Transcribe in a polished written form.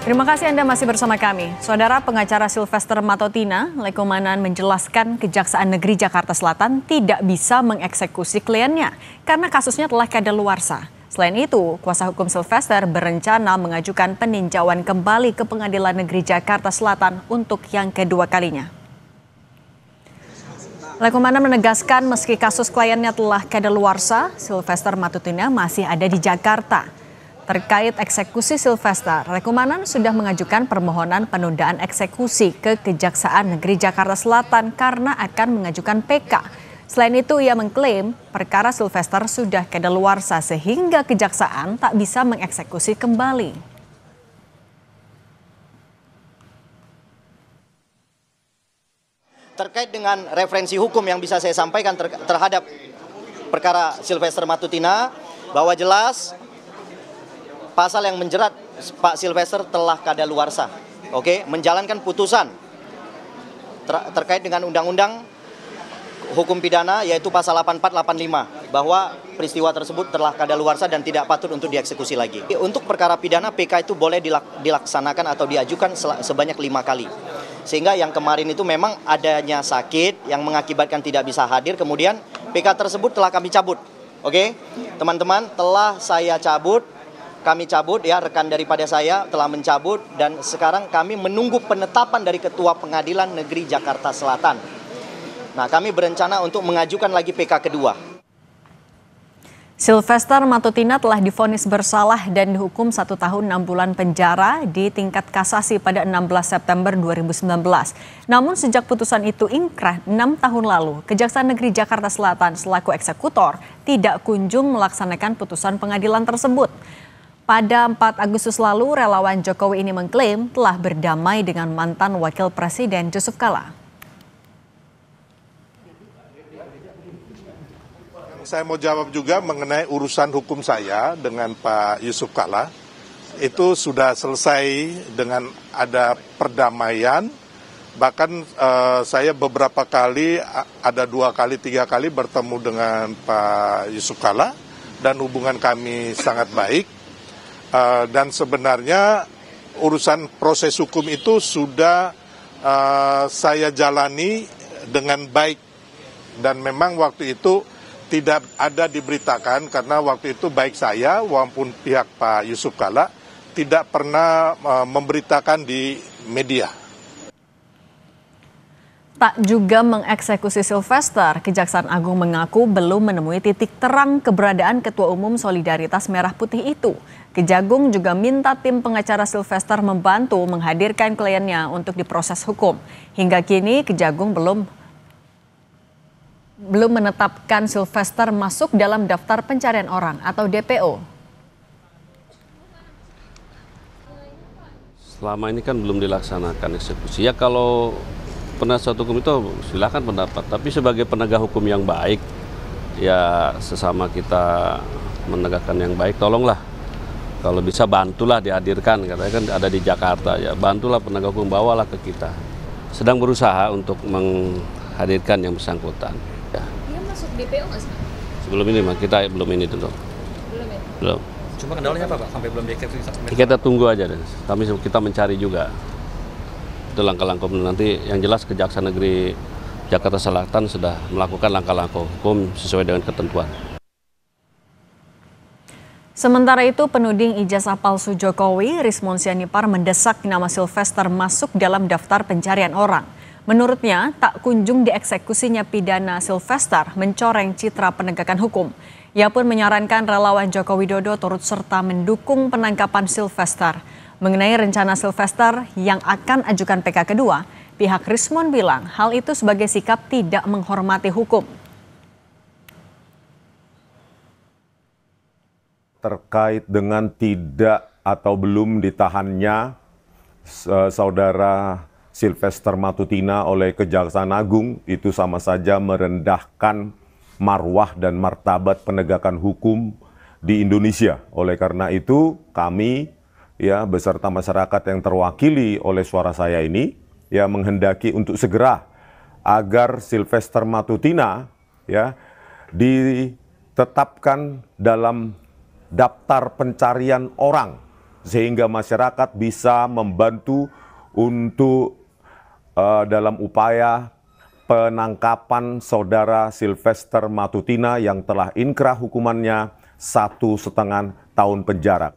Terima kasih Anda masih bersama kami. Saudara pengacara Sylvester Matotina, Lekomanan menjelaskan Kejaksaan Negeri Jakarta Selatan tidak bisa mengeksekusi kliennya karena kasusnya telah kadaluarsa. Selain itu, kuasa hukum Sylvester berencana mengajukan peninjauan kembali ke Pengadilan Negeri Jakarta Selatan untuk yang kedua kalinya. Lekomanan menegaskan meski kasus kliennya telah kadaluarsa, Sylvester Matotina masih ada di Jakarta. Terkait eksekusi Sylvester, Lekomanan sudah mengajukan permohonan penundaan eksekusi ke Kejaksaan Negeri Jakarta Selatan karena akan mengajukan PK. Selain itu, ia mengklaim perkara Sylvester sudah kadaluarsa sehingga Kejaksaan tak bisa mengeksekusi kembali. Terkait dengan referensi hukum yang bisa saya sampaikan terhadap perkara Sylvester Matotina, bahwa jelas pasal yang menjerat Pak Sylvester telah kadaluarsa, menjalankan putusan terkait dengan undang-undang hukum pidana yaitu pasal 8485 bahwa peristiwa tersebut telah kadaluarsa dan tidak patut untuk dieksekusi lagi. Untuk perkara pidana PK itu boleh dilaksanakan atau diajukan sebanyak 5 kali. Sehingga yang kemarin itu memang adanya sakit yang mengakibatkan tidak bisa hadir, kemudian PK tersebut telah kami cabut. Teman-teman, telah saya cabut. Kami cabut, rekan daripada saya telah mencabut dan sekarang kami menunggu penetapan dari Ketua Pengadilan Negeri Jakarta Selatan. Nah, kami berencana untuk mengajukan lagi PK kedua. Sylvester Matotina telah divonis bersalah dan dihukum 1 tahun 6 bulan penjara di tingkat kasasi pada 16 September 2019. Namun sejak putusan itu ingkrah 6 tahun lalu, Kejaksaan Negeri Jakarta Selatan selaku eksekutor tidak kunjung melaksanakan putusan pengadilan tersebut. Pada 4 Agustus lalu, relawan Jokowi ini mengklaim telah berdamai dengan mantan Wakil Presiden Yusuf Kala. Saya mau jawab juga mengenai urusan hukum saya dengan Pak Yusuf Kala. Itu sudah selesai dengan ada perdamaian. Bahkan saya beberapa kali, ada 2 kali, 3 kali bertemu dengan Pak Yusuf Kala. Dan hubungan kami sangat baik. Dan sebenarnya urusan proses hukum itu sudah saya jalani dengan baik. Dan memang waktu itu tidak ada diberitakan karena waktu itu baik saya maupun pihak Pak Yusuf Kala tidak pernah memberitakan di media. Tak juga mengeksekusi Sylvester, Kejaksaan Agung mengaku belum menemui titik terang keberadaan Ketua Umum Solidaritas Merah Putih itu. Kejagung juga minta tim pengacara Sylvester membantu menghadirkan kliennya untuk diproses hukum. Hingga kini Kejagung belum menetapkan Sylvester masuk dalam daftar pencarian orang atau DPO. Selama ini kan belum dilaksanakan eksekusi. Ya kalau penasihat hukum itu silakan pendapat, tapi sebagai penegak hukum yang baik, ya sesama kita menegakkan yang baik, tolonglah kalau bisa bantulah dihadirkan, katanya kan ada di Jakarta, ya bantulah penegak hukum, bawalah ke kita. Sedang berusaha untuk menghadirkan yang bersangkutan. Ya. Dia masuk DPO nggak sih? Sebelum ini mah kita belum ini tentu. Belum ya? Belum. Cuma kendalanya apa Pak? Sampai belum dieksekusi? Kita tunggu aja deh. Kita mencari juga. Itu langkah-langkah nanti yang jelas Kejaksaan Negeri Jakarta Selatan sudah melakukan langkah-langkah hukum sesuai dengan ketentuan. Sementara itu, penuding ijazah palsu Jokowi, Rismon Sianipar mendesak nama Sylvester masuk dalam daftar pencarian orang. Menurutnya, tak kunjung dieksekusinya pidana Sylvester mencoreng citra penegakan hukum. Ia pun menyarankan relawan Joko Widodo turut serta mendukung penangkapan Sylvester. Mengenai rencana Sylvester yang akan ajukan PK kedua, pihak Rismon bilang hal itu sebagai sikap tidak menghormati hukum. Terkait dengan tidak atau belum ditahannya saudara Sylvester Matotina oleh Kejaksaan Agung, itu sama saja merendahkan marwah dan martabat penegakan hukum di Indonesia. Oleh karena itu kami beserta masyarakat yang terwakili oleh suara saya ini menghendaki untuk segera agar Sylvester Matotina ditetapkan dalam daftar pencarian orang sehingga masyarakat bisa membantu untuk dalam upaya penangkapan saudara Sylvester Matutina yang telah inkrah hukumannya 1,5 tahun penjara.